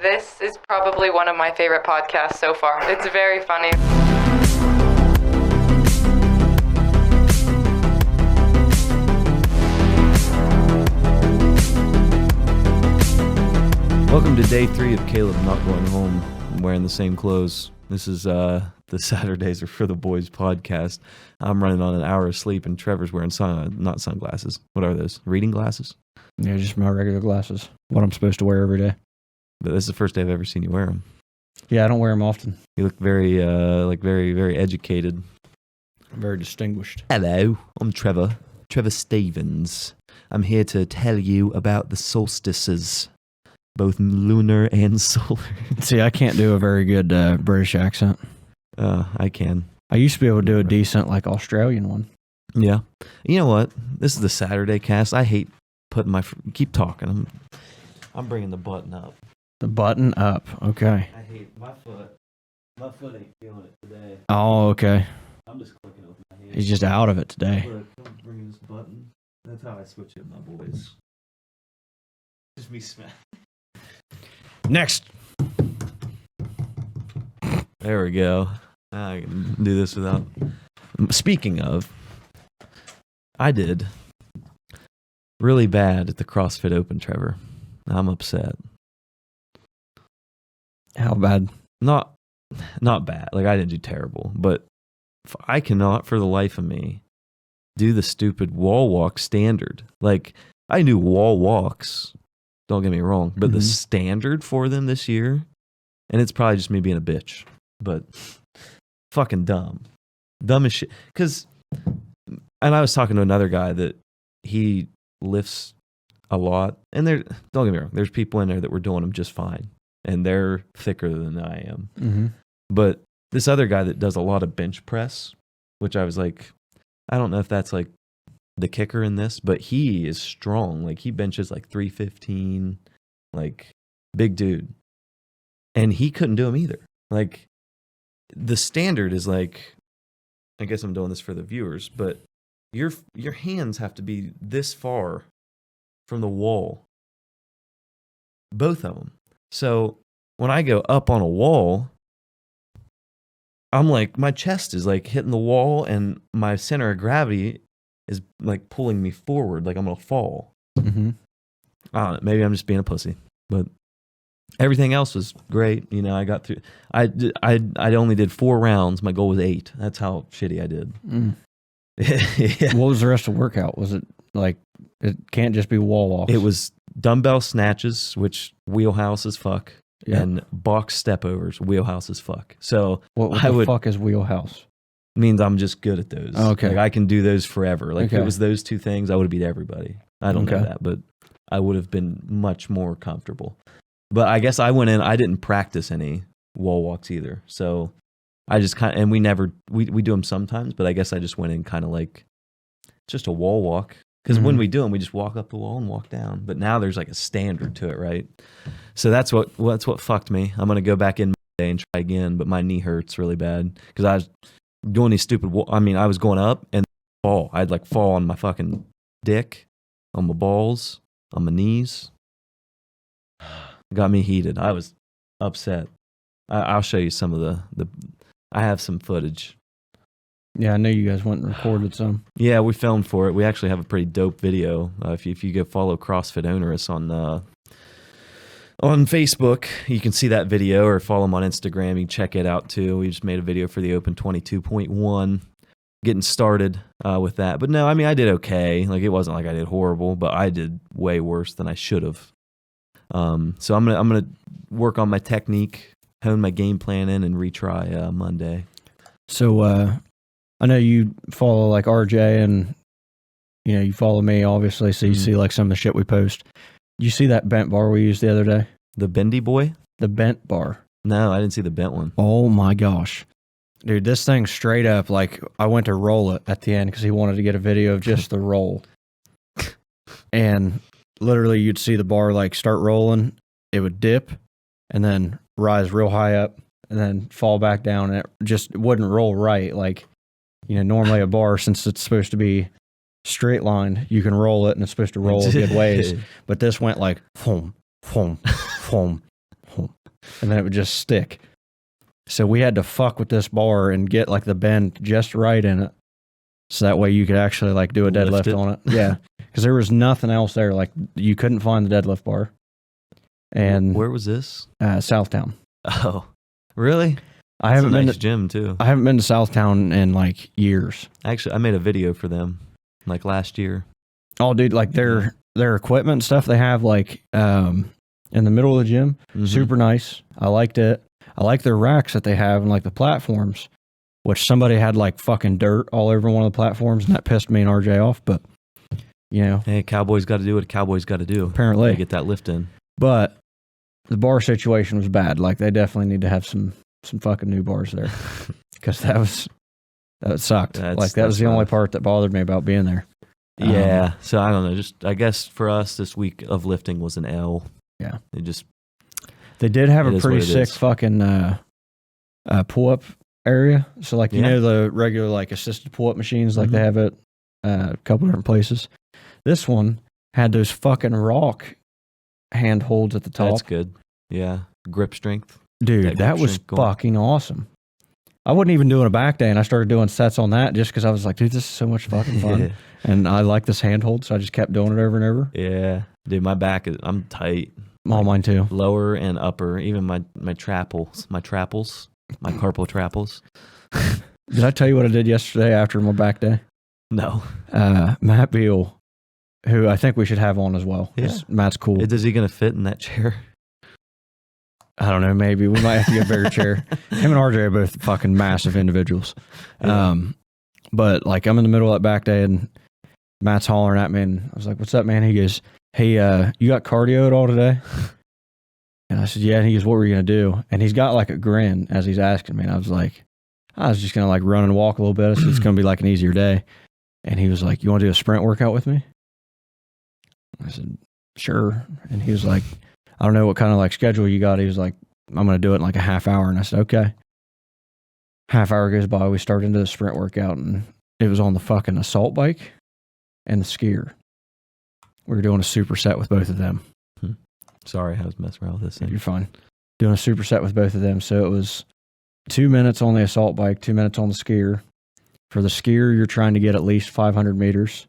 This is probably one of my favorite podcasts so far. It's very funny. Welcome to day 3 of Caleb not going home and wearing the same clothes. This is the Saturdays are for the boys podcast. I'm running on an hour of sleep and Trevor's wearing not sunglasses. What are those? Reading glasses? Yeah, just my regular glasses. What I'm supposed to wear every day. But this is the first day I've ever seen you wear them. Yeah, I don't wear them often. You look very, very educated. Very distinguished. Hello, I'm Trevor Stevens. I'm here to tell you about the solstices, both lunar and solar. See, I can't do a very good British accent. I can. I used to be able to do a decent, Australian one. Yeah. You know what? This is the Saturday cast. I hate putting keep talking. I'm bringing the button up. The button up. Okay. I hate my foot. My foot ain't feeling it today. Oh, okay. I'm just clicking with my hand. He's just out of it today. I'm bringing this button. That's how I switch it, my boys. Just me smack. Next. There we go. I can do this without. Speaking of, I did really bad at the CrossFit Open, Trevor. I'm upset. How bad? Not bad. I didn't do terrible, but I cannot for the life of me do the stupid wall walk standard. I knew wall walks, don't get me wrong, but the standard for them this year, and it's probably just me being a bitch, but fucking dumb as shit. And I was talking to another guy that he lifts a lot, and don't get me wrong, there's people in there that were doing them just fine, and they're thicker than I am. Mm-hmm. But this other guy that does a lot of bench press, which I was like, I don't know if that's the kicker in this, but he is strong. He benches 315, big dude. And he couldn't do them either. The standard is I guess I'm doing this for the viewers, but your hands have to be this far from the wall. Both of them. So when I go up on a wall, I'm my chest is hitting the wall and my center of gravity is pulling me forward, I'm gonna fall. Mm-hmm. I don't know, maybe I'm just being a pussy, but everything else was great. I got through. I only did 4 rounds. My goal was 8. That's how shitty I did. Mm. Yeah. What was the rest of the workout? Was it it can't just be wall walks? It was dumbbell snatches, which wheelhouse as fuck, and box step overs, wheelhouse as fuck. So what the fuck is wheelhouse? Means I'm just good at those. Okay. I can do those forever. If okay. it was those 2 things, I would have beat everybody. I don't know that, but I would have been much more comfortable. But I guess I went in, I didn't practice any wall walks either. So I just and we do them sometimes, but I guess I just went in just a wall walk. Because when we do them, we just walk up the wall and walk down. But now there's a standard to it, right? So that's what fucked me. I'm going to go back in Monday and try again, but my knee hurts really bad. Because I was doing these stupid I was going up and fall. I'd fall on my fucking dick, on my balls, on my knees. Got me heated. I was upset. I'll show you some of the I have some footage. Yeah, I know you guys went and recorded some. Yeah, we filmed for it. We actually have a pretty dope video. If you go follow CrossFit Onerous on Facebook, you can see that video, or follow them on Instagram. You can check it out too. We just made a video for the Open 22.1, getting started with that. But no, I did okay. It wasn't I did horrible, but I did way worse than I should have. So I'm gonna work on my technique, hone my game plan in, and retry Monday. So I know you follow RJ, and you follow me obviously, so you see some of the shit we post. You see that bent bar we used the other day? The bendy boy? The bent bar. No, I didn't see the bent one. Oh my gosh. Dude, this thing straight up, I went to roll it at the end because he wanted to get a video of just the roll. And literally you'd see the bar start rolling, it would dip, and then rise real high up, and then fall back down, and it just wouldn't roll right. Normally a bar, since it's supposed to be straight lined, you can roll it and it's supposed to roll good ways. But this went foam, foam, foam, foam. and then it would just stick. So we had to fuck with this bar and get like the bend just right in it. So that way you could actually like do a deadlift on it. Yeah. Because there was nothing else there. Like you couldn't find the deadlift bar. And where was this? Southtown. Oh, really? I haven't been to to gym too. I haven't been to Southtown in like years. Actually, I made a video for them like last year. Oh, dude, like their equipment and stuff they have like in the middle of the gym, super nice. I liked it. I like their racks that they have and like the platforms, which somebody had like fucking dirt all over one of the platforms, and that pissed me and RJ off. But you know, hey, Cowboys got to do what a Cowboys got to do. Apparently, to get that lift in. But the bar situation was bad. Like they definitely need to have some fucking new bars there, because that sucked. That was the only part that bothered me about being there. Yeah. So I don't know. Just I guess for us this week of lifting was an L. Yeah. They did have a pretty sick fucking pull up area. So like you know the regular like assisted pull up machines like they have at a couple different places. This one had those fucking rock handholds at the top. That's good. Yeah. Grip strength. Dude, that was fucking awesome. I wasn't even doing a back day, and I started doing sets on that just because I was like, dude, this is so much fucking fun. And I like this handhold, so I just kept doing it over and over. Yeah. Dude, my back I'm tight. All mine too. Lower and upper, even my trapples, my carpal trapples. Did I tell you what I did yesterday after my back day? No. Matt Beal, who I think we should have on as well. Yeah. Matt's cool. Is he going to fit in that chair? I don't know. Maybe we might have to get a bigger chair. Him and RJ are both fucking massive individuals. Yeah. But like I'm in the middle of that back day and Matt's hollering at me and I was like, "What's up, man?" He goes, "Hey, you got cardio at all today?" And I said, "Yeah." And he goes, "What were you gonna do?" And he's got like a grin as he's asking me. And I was like, "I was just gonna like run and walk a little bit. So it's gonna be like an easier day." And he was like, "You want to do a sprint workout with me?" I said, "Sure." And he was like, "I don't know what kind of like schedule you got." He was like, "I'm going to do it in like a half hour." And I said, "Okay." Half hour goes by. We start into the sprint workout and it was on the fucking assault bike and the skier. We were doing a superset with both of them. Sorry, I was messing around with this thing. You're fine. Doing a superset with both of them. So it was 2 minutes on the assault bike, 2 minutes on the skier. For the skier, you're trying to get at least 500 meters.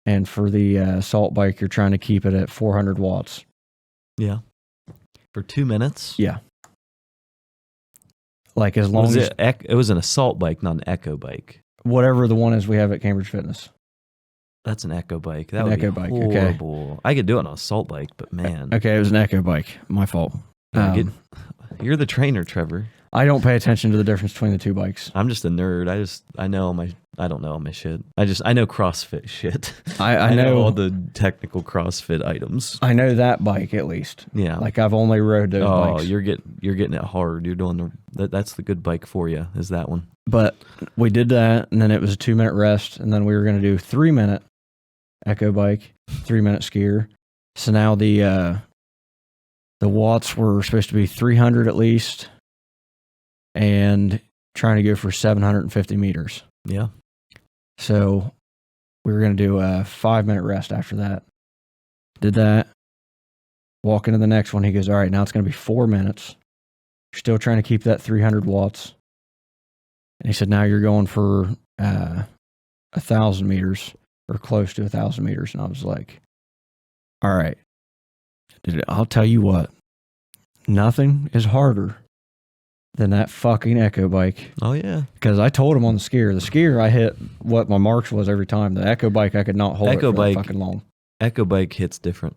And for the assault bike, you're trying to keep it at 400 watts. Yeah. For 2 minutes? Yeah. Like as long as... It was an assault bike, not an echo bike. Whatever the one is we have at Cambridge Fitness. That's an echo bike. That would be horrible. Okay. I could do it on an assault bike, but man. Okay, it was an echo bike. My fault. You're the trainer, Trevor. I don't pay attention to the difference between the two bikes. I'm just a nerd. I don't know all my shit. I know CrossFit shit. I know all the technical CrossFit items. I know that bike at least. Yeah. Like I've only rode those bikes. Oh, you're getting it hard. You're doing that's the good bike for you, is that one. But we did that and then it was a 2 minute rest and then we were going to do 3 minute echo bike, 3 minute skier. So now the watts were supposed to be 300 at least and trying to go for 750 meters. Yeah. So we were going to do a 5 minute rest after that. Did that. Walk into the next one. He goes, "All right, now it's going to be 4 minutes. You're still trying to keep that 300 watts. And he said, now you're going for 1,000 meters or close to 1,000 meters. And I was like, all right, dude, I'll tell you what, nothing is harder than that fucking echo bike. Oh, yeah. Because I told him on the skier, I hit what my marks was every time. The echo bike, I could not hold it for that fucking long. Echo bike hits different.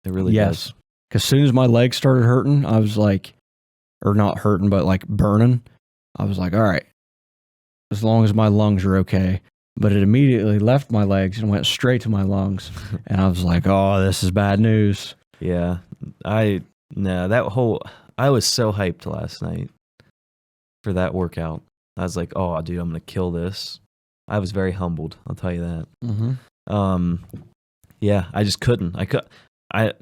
It really does. Because as soon as my legs started hurting, I was like, or not hurting, but like burning, I was like, all right, as long as my lungs are okay. But it immediately left my legs and went straight to my lungs. And I was like, oh, this is bad news. Yeah. I was so hyped last night for that workout. I was like, oh, dude, I'm going to kill this. I was very humbled. I'll tell you that. Mm-hmm. Yeah, I just couldn't. I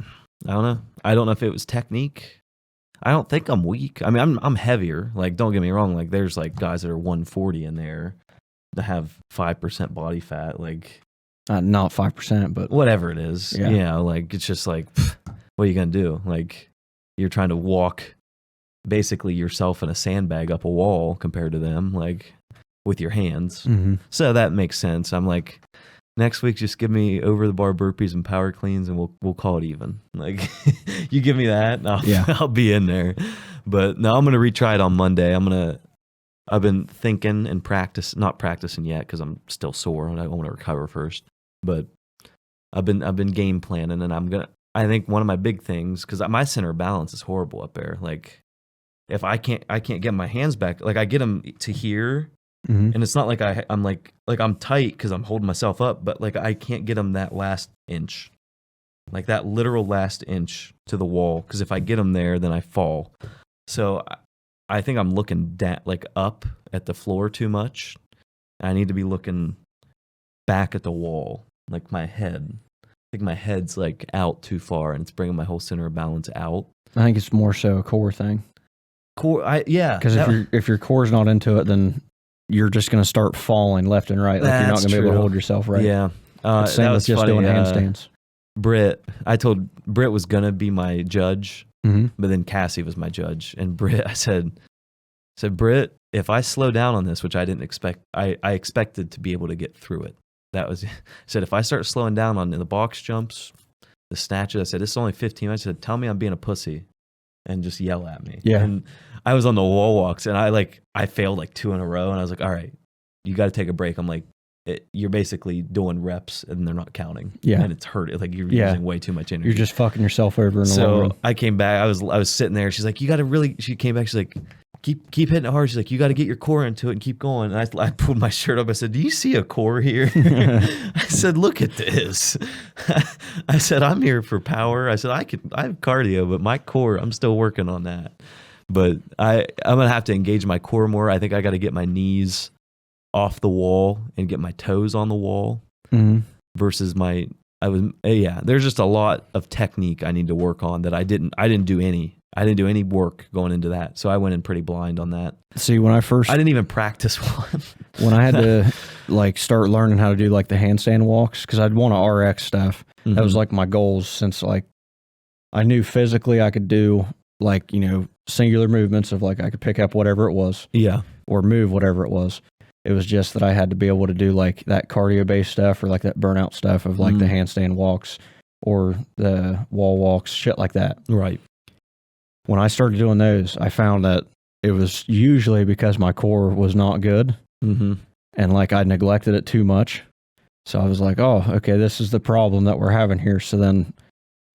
don't know. I don't know if it was technique. I don't think I'm weak. I mean, I'm heavier. Like, don't get me wrong. Like, there's like guys that are 140 in there that have 5% body fat. Like, not 5%, but whatever it is. Yeah. You know, like it's just like, what are you gonna do? Like, you're trying to walk basically yourself in a sandbag up a wall compared to them, like with your hands. Mm-hmm. So that makes sense. I'm like, next week, just give me over the bar burpees and power cleans, and we'll call it even. Like, you give me that, and I'll be in there. But no, I'm gonna retry it on Monday. I've been thinking and not practicing yet because I'm still sore and I want to recover first. But I've been game planning, and I think one of my big things, because my center of balance is horrible up there. Like, if I can't get my hands back, like I get them to here, and it's not like I'm like I'm tight because I'm holding myself up, but like I can't get them that last inch, like that literal last inch to the wall. Because if I get them there, then I fall. So I think I'm looking like up at the floor too much. I need to be looking back at the wall, like my head. I think my head's like out too far, and it's bringing my whole center of balance out. I think it's more so a core thing. Yeah. Because if your core's not into it, then you're just going to start falling left and right. Like you're not going to be able to hold yourself right. Yeah. It's same with just doing handstands. I told Britt was going to be my judge, but then Cassie was my judge. And Britt, I said, Britt, if I slow down on this, which I didn't expect, I expected to be able to get through it. I said, if I start slowing down on the box jumps, the snatches, I said, this is only 15. I said, tell me I'm being a pussy and just yell at me. Yeah. And I was on the wall walks, and I failed like 2 in a row, and I was like, all right, you got to take a break. I'm like, you're basically doing reps and they're not counting. Yeah. And it's hurting. Like you're using way too much energy. You're just fucking yourself over in the long run. So I came back. I was sitting there. She's like, you got to really, she came back. She's like, keep hitting it hard. She's like, you got to get your core into it and keep going. And I pulled my shirt up. I said, do you see a core here? I said, look at this. I said, I'm here for power. I said, I have cardio, but my core, I'm still working on that. But I'm going to have to engage my core more. I think I got to get my knees off the wall and get my toes on the wall versus there's just a lot of technique I need to work on that I didn't do any work going into that. So I went in pretty blind on that. See, I didn't even practice one. When I had to like start learning how to do like the handstand walks, because I'd want to RX stuff. That was like my goals since like I knew physically I could do like, singular movements of like I could pick up whatever it was. Yeah. Or move whatever it was. It was just that I had to be able to do like that cardio based stuff or like that burnout stuff of like the handstand walks or the wall walks, shit like that. Right. When I started doing those, I found that it was usually because my core was not good and like I neglected it too much. So I was like, oh, okay, this is the problem that we're having here. So then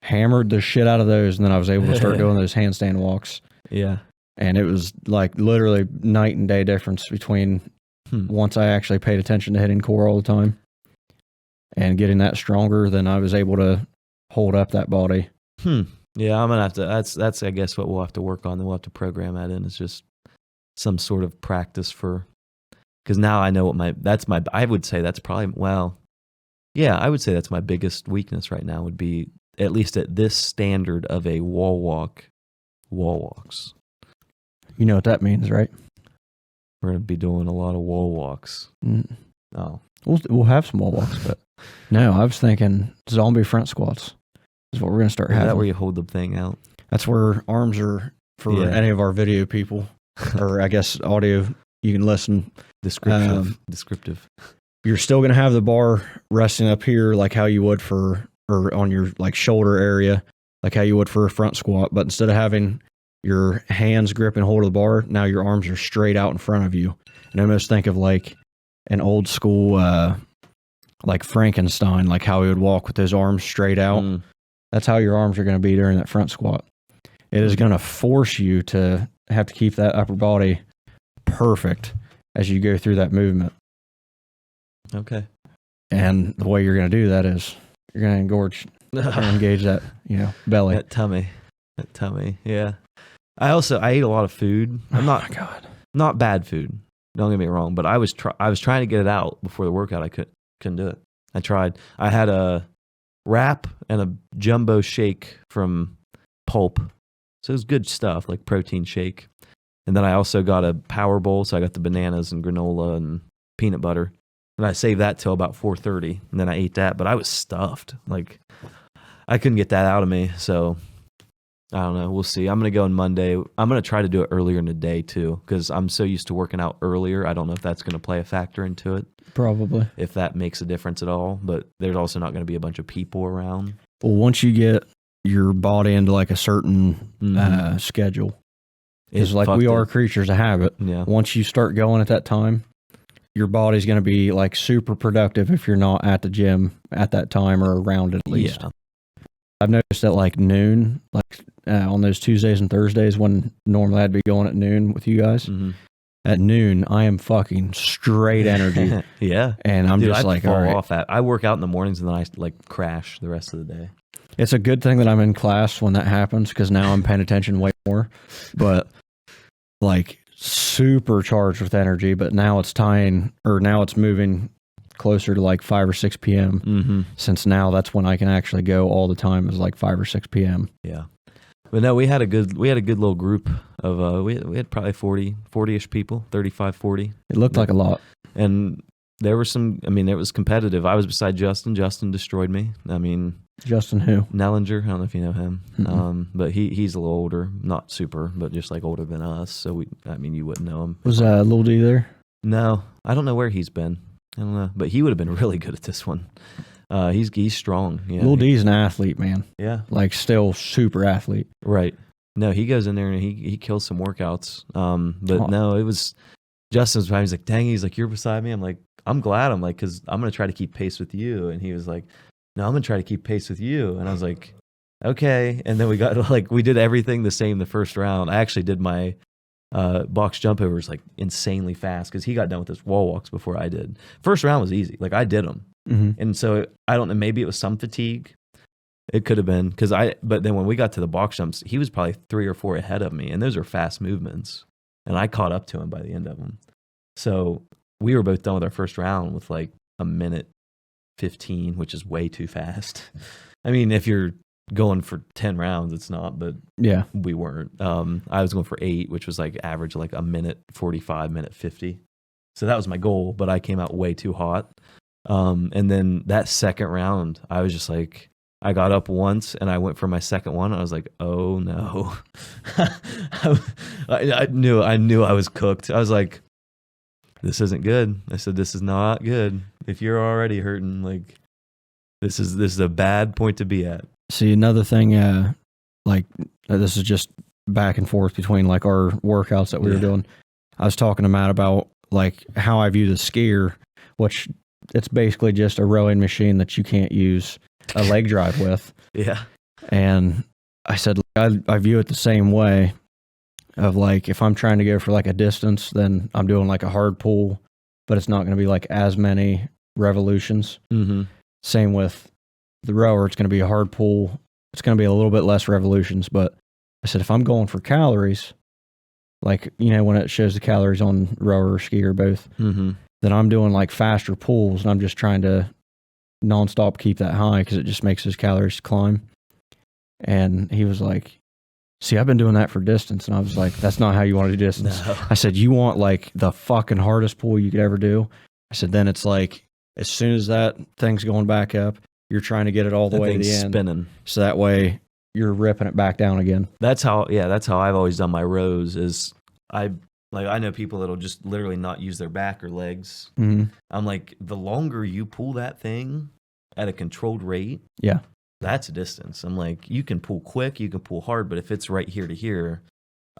hammered the shit out of those, and then I was able to start doing those handstand walks. Yeah. And it was like literally night and day difference between once I actually paid attention to hitting core all the time and getting that stronger, then I was able to hold up that body. Yeah, I'm gonna have to. That's I guess what we'll have to work on. Then we'll have to program that in. It's just some sort of practice because now I know what I would say that's probably I would say that's my biggest weakness right now would be at least at this standard of a wall walks. You know what that means, right? We're going to be doing a lot of wall walks. Oh. We'll have some wall walks, but no, I was thinking zombie front squats is what we're going to start having. Is that where you hold the thing out? That's where arms are for any of our video people, or I guess audio, you can listen. Descriptive. You're still going to have the bar resting up here like how you would or on your like shoulder area, like how you would for a front squat, but instead of having your hands grip and hold of the bar, now your arms are straight out in front of you. And almost think of like an old school, like Frankenstein, like how he would walk with his arms straight out. That's how your arms are going to be during that front squat. It is going to force you to have to keep that upper body perfect as you go through that movement. Okay. And the way you're going to do that is you're going to engage that, belly. That tummy. Yeah. I ate a lot of food. I'm not bad food. Don't get me wrong, but I was trying to get it out before the workout. I couldn't do it. I tried. I had a wrap and a jumbo shake from Pulp. So it was good stuff, like protein shake. And then I also got a power bowl, so I got the bananas and granola and peanut butter. And I saved that till about 4:30, and then I ate that, but I was stuffed. Like I couldn't get that out of me, so I don't know. We'll see. I'm going to go on Monday. I'm going to try to do it earlier in the day too, because I'm so used to working out earlier. I don't know if that's going to play a factor into it. Probably. If that makes a difference at all. But there's also not going to be a bunch of people around. Well, once you get your body into like a certain schedule, because like we are creatures of habit. Yeah. Once you start going at that time, your body's going to be like super productive if you're not at the gym at that time or around it at least. Yeah. I've noticed that like noon, like on those Tuesdays and Thursdays when normally I'd be going at noon with you guys, at noon I am fucking straight energy. Yeah. And I'm just like, fall all right. off at. I work out in the mornings and then I like crash the rest of the day. It's a good thing that I'm in class when that happens because now I'm paying attention way more. But like super charged with energy, but now it's moving closer to like 5 or 6 p.m. Since now that's when I can actually go all the time is like 5 or 6 p.m. Yeah. But no, we had a good little group of we had probably 40-ish people, 35, 40. It looked like a lot. And there were some, I mean, it was competitive. I was beside Justin. Justin destroyed me. I mean, Justin who? Nellinger. I don't know if you know him. But he's a little older, not super, but just like older than us. So you wouldn't know him. Was Lil D there? No, I don't know where he's been. I don't know, but he would have been really good at this one. He's strong. Yeah. Lil D's an athlete, man. Yeah. Like still super athlete. Right. No, he goes in there and he kills some workouts. No, it was Justin's fine. He's like, dang, he's like, you're beside me. I'm like, I'm glad. I'm like, because I'm going to try to keep pace with you. And he was like, no, I'm going to try to keep pace with you. And I was like, okay. And then we got like, we did everything the same the first round. I actually did my box jump overs like insanely fast because he got done with his wall walks before I did. First round was easy. Like I did them. And so I don't know, maybe it was some fatigue. It could have been but then when we got to the box jumps, he was probably 3 or 4 ahead of me. And those are fast movements. And I caught up to him by the end of them. So we were both done with our first round with like a minute 15, which is way too fast. I mean, if you're going for 10 rounds, it's not, but yeah, we weren't. I was going for 8, which was like average, like a minute 45, minute 50. So that was my goal, but I came out way too hot. And then that second round, I was just like, I got up once and I went for my second one. I was like, oh no. I knew I was cooked. I was like, this isn't good. I said, this is not good. If you're already hurting, like this is a bad point to be at. See, another thing, this is just back and forth between like our workouts that we were doing. I was talking to Matt about like how I view the skier, which it's basically just a rowing machine that you can't use a leg drive with. Yeah. And I said, I view it the same way of like, if I'm trying to go for like a distance, then I'm doing like a hard pull, but it's not going to be like as many revolutions. Same with the rower. It's going to be a hard pull. It's going to be a little bit less revolutions. But I said, if I'm going for calories, like, you know, when it shows the calories on rower or ski or both, then I'm doing like faster pulls and I'm just trying to nonstop keep that high because it just makes those calories climb. And he was like, see, I've been doing that for distance. And I was like, that's not how you want to do distance. No. I said, you want like the fucking hardest pull you could ever do. I said, then it's like, as soon as that thing's going back up, you're trying to get it all the way to the end. Spinning. So that way you're ripping it back down again. That's how I've always done my rows is I know people that'll just literally not use their back or legs. I'm like, the longer you pull that thing at a controlled rate, that's a distance. I'm like, you can pull quick, you can pull hard, but if it's right here to here,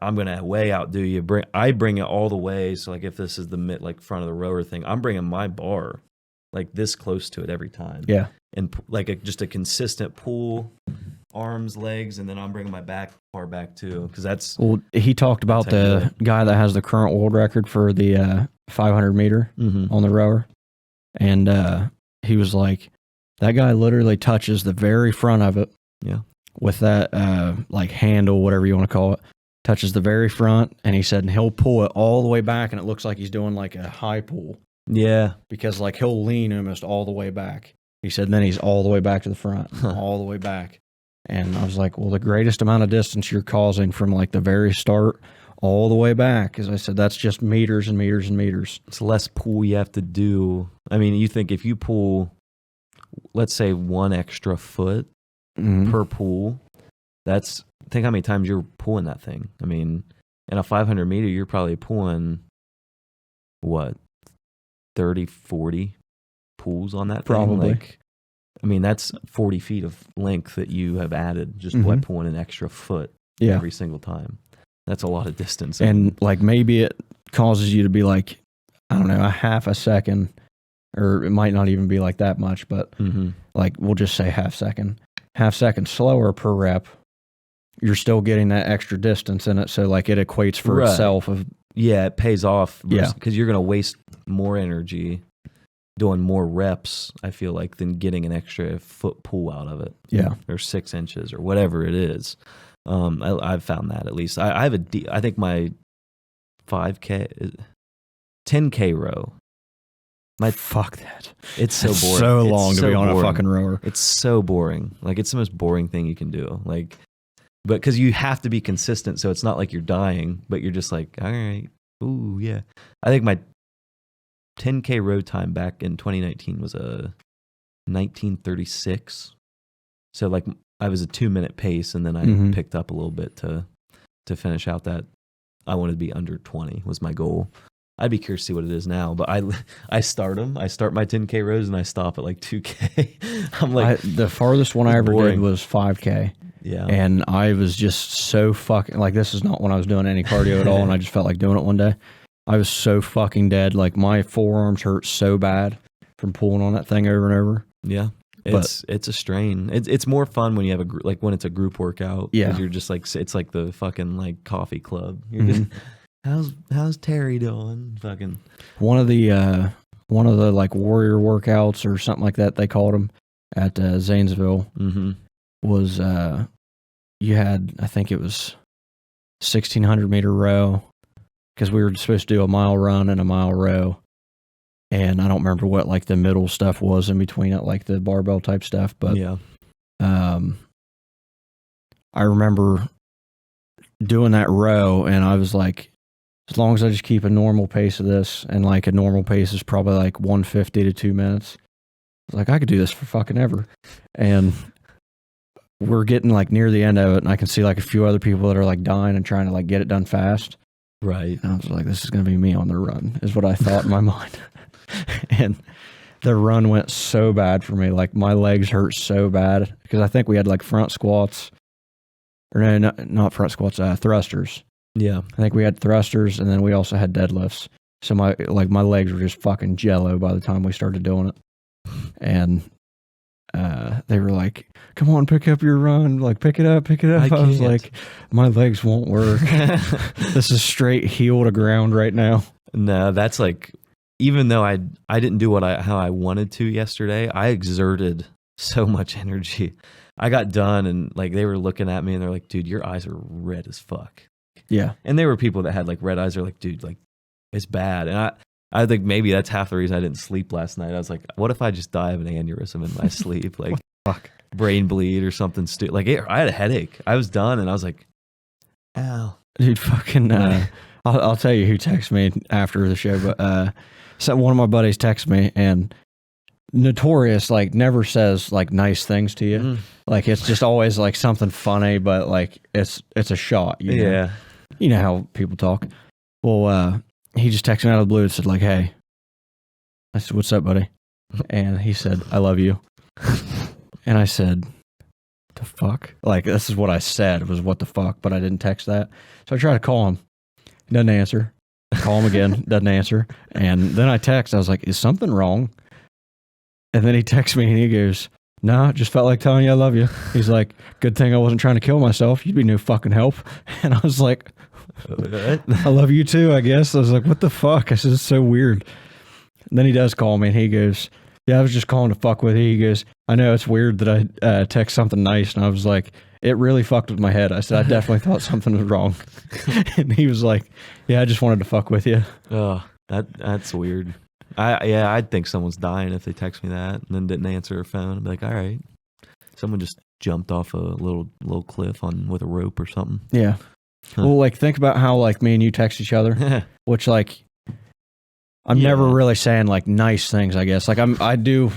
I'm gonna way outdo you. I bring it all the way. So like, if this is the like front of the rower thing, I'm bringing my bar like this close to it every time. Yeah, and like just a consistent pull, arms, legs, and then I'm bringing my back bar back too, because that's. Well, he talked about the guy that has the current world record for the 500 meter on the rower, and he was like, that guy literally touches the very front of it. Yeah, with that like handle, whatever you want to call it, touches the very front, and he said, and he'll pull it all the way back, and it looks like he's doing like a high pull. Yeah, because like he'll lean almost all the way back. He said, and then he's all the way back to the front, all the way back. And I was like, well, the greatest amount of distance you're causing from like the very start all the way back, as I said, that's just meters and meters and meters. It's less pull you have to do. I mean, you think if you pull, let's say 1 extra foot per pull, think how many times you're pulling that thing. I mean, in a 500 meter, you're probably pulling, what, 30, 40 pulls on that thing? Probably. Like, I mean, that's 40 feet of length that you have added just by pulling an extra foot every single time. That's a lot of distance. And like maybe it causes you to be like, I don't know, a half a second, or it might not even be like that much, but like we'll just say half second slower per rep. You're still getting that extra distance in it. So like it equates for itself. It pays off. Because you're going to waste more energy doing more reps, I feel like, than getting an extra foot pull out of it. Yeah. Or 6 inches or whatever it is. I've found that at least. I think my 5K, 10K row. Fuck that. It's so boring. So long to be on a fucking rower. It's so boring. Like, it's the most boring thing you can do. Like, but because you have to be consistent, so it's not like you're dying, but you're just like, all right, ooh, yeah. I think my 10K row time back in 2019 was a 1936. So like I was a 2-minute pace, and then I picked up a little bit to finish out that. I wanted to be under 20 was my goal. I'd be curious to see what it is now, but I start them. I start my 10K rows and I stop at like 2K. I'm like, the farthest one I ever did was 5K. Yeah. And I was just so fucking, like, this is not when I was doing any cardio at all, and I just felt like doing it one day. I was so fucking dead. Like, my forearms hurt so bad from pulling on that thing over and over. Yeah. It's a strain. It's more fun when you have like when it's a group workout. Yeah. You're just like, it's like the fucking like coffee club. You're just, how's Terry doing? Fucking one of the like warrior workouts or something like that, they called them at Zanesville, was you had, I think it was 1,600 meter row, because we were supposed to do a mile run and a mile row. And I don't remember what like the middle stuff was in between it, like the barbell type stuff. But I remember doing that row, and I was like, as long as I just keep a normal pace of this, and like a normal pace is probably like 150 to 2 minutes. I was like, I could do this for fucking ever. And we're getting like near the end of it, and I can see like a few other people that are like dying and trying to like get it done fast. Right. And I was like, this is going to be me on the run, is what I thought in my mind. And the run went so bad for me. Like, my legs hurt so bad, because I think we had like front squats, or no, not front squats, thrusters. Yeah. I think we had thrusters, and then we also had deadlifts. So my legs were just fucking jello by the time we started doing it. And they were like, come on, pick up your run. Like, pick it up. I was like, my legs won't work. This is straight heel to ground right now. No, that's like, even though I didn't do how I wanted to yesterday, I exerted so much energy. I got done, and like they were looking at me, and they're like, dude, your eyes are red as fuck. Yeah. And there were people that had like red eyes. They're like, dude, like, it's bad. And I think maybe that's half the reason I didn't sleep last night. I was like, what if I just die of an aneurysm in my sleep? Like, fuck, brain bleed or something stupid. Like, I had a headache. I was done, and I was like, ow. Dude, fucking, I'll tell you who texted me after the show, but so one of my buddies texted me, and notorious, like, never says like nice things to you. Like, it's just always like something funny, but like it's a shot. You know? Yeah. You know how people talk. Well, he just texted me out of the blue and said like, hey. I said, what's up, buddy? And he said, I love you. And I said, the fuck? Like, this is what I said, was what the fuck, but I didn't text that. So I tried to call him. He doesn't answer. Call him again, doesn't answer. And then I text, I was like, is something wrong? And then he texts me and he goes, no, just felt like telling you I love you. He's like, good thing I wasn't trying to kill myself. You'd be no fucking help. And I was like, I love you too, I guess. I was like, what the fuck? I said, it's so weird. And then he does call me, and he goes, yeah, I was just calling to fuck with you. He goes, I know it's weird that I text something nice. And I was like, it really fucked with my head. I said, I definitely thought something was wrong. And he was like, yeah, I just wanted to fuck with you. Oh, that's weird. I'd think someone's dying if they text me that and then didn't answer their phone. I'd be like, all right, someone just jumped off a little cliff with a rope or something. Yeah. Huh. Well, like, think about how like me and you text each other, which like I'm never really saying like nice things, I guess. Like I do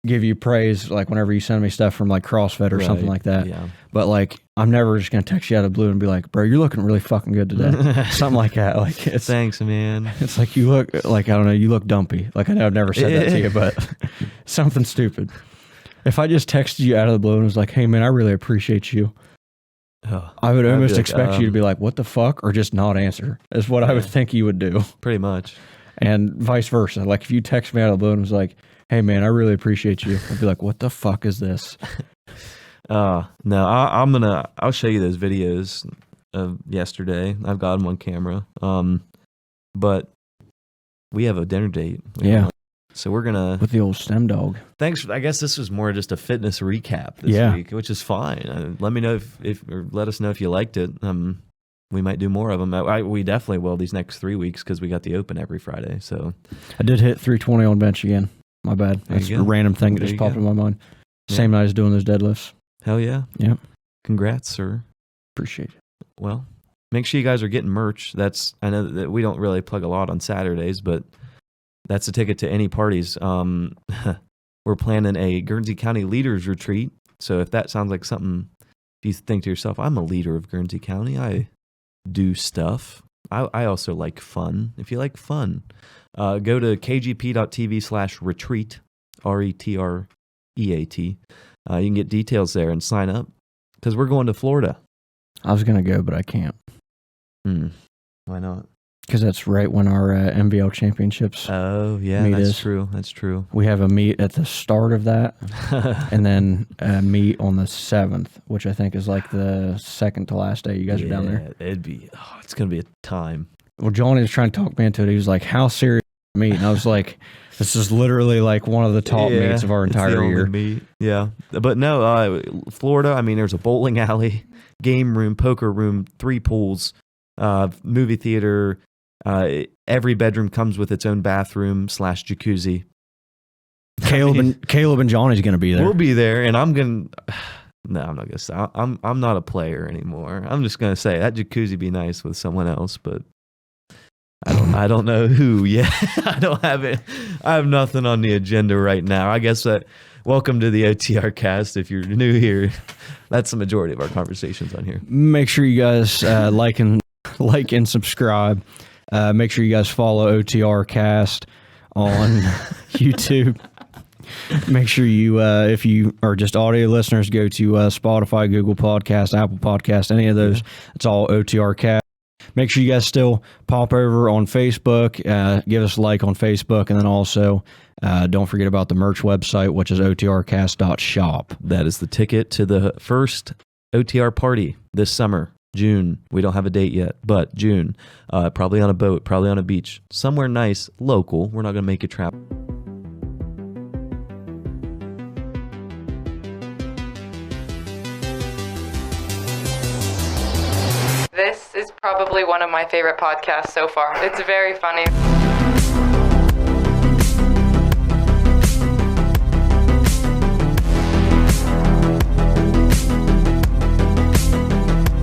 give you praise like whenever you send me stuff from like CrossFit or something like that. Yeah. But like, I'm never just gonna text you out of the blue and be like, bro, you're looking really fucking good today. Something like that. Like, it's Thanks, man. It's like you look like, I don't know, you look dumpy. Like, I know I've never said that to you, but something stupid. If I just texted you out of the blue and was like, hey man, I really appreciate you, I would almost like, expect you to be like, what the fuck, or just not answer. Is what I would think you would do. Pretty much. And vice versa. Like, if you text me out of the blue and was like, hey man, I really appreciate you, I'd be like, what the fuck is this? No, I'll show you those videos of yesterday. I've got them on camera. But we have a dinner date. Yeah. So we're gonna With the old stem dog. Thanks. I guess this was more just a fitness recap this week, which is fine. Let me know if or let us know if you liked it. We might do more of them. We definitely will these next 3 weeks because we got the open every Friday. So I did hit 320 on bench again. My bad. There That's you a go. random thing that There just you popped go. in my mind. Yeah. Same night as doing those deadlifts. hell yeah. Yep. Congrats, sir. Appreciate it. Well, make sure you guys are getting merch. I know that we don't really plug a lot on Saturdays, but that's a ticket to any parties. We're planning a Guernsey County Leaders Retreat. So if that sounds like something, if you think to yourself, I'm a leader of Guernsey County, I do stuff. I also like fun. If you like fun, go to kgp.tv/retreat, RETREAT. You can get details there and sign up because we're going to Florida. I was going to go, but I can't. Why not? Because that's right when our MVL championships. Oh, yeah, meet that's is. true. That's true. We have a meet at the start of that, and then a meet on the 7th, which I think is like the second to last day you guys are down there. It's going to be a time. Well, Johnny was trying to talk me into it. He was like, how serious is the meet? And I was like, this is literally like one of the top meets of our entire year. Meet. Yeah. But no, Florida, I mean, there's a bowling alley, game room, poker room, 3 pools, movie theater. Every bedroom comes with its own bathroom / jacuzzi. Caleb and Johnny's going to be there. We'll be there, and I'm going to... No, I'm not going to say. I'm not a player anymore. I'm just going to say that jacuzzi be nice with someone else, but I don't know who yet. I don't have it. I have nothing on the agenda right now. I guess welcome to the OTR cast. If you're new here, that's the majority of our conversations on here. Make sure you guys like and subscribe. Make sure you guys follow OTR Cast on YouTube. Make sure you, if you are just audio listeners, go to Spotify, Google Podcast, Apple Podcast, any of those. It's all OTR Cast. Make sure you guys still pop over on Facebook, give us a like on Facebook, and then also don't forget about the merch website, which is otrcast.shop. That is the ticket to the first OTR party this summer. June. We don't have a date yet, but June. Probably on a boat, probably on a beach. Somewhere nice, local. We're not going to make it travel. This is probably one of my favorite podcasts so far. It's very funny.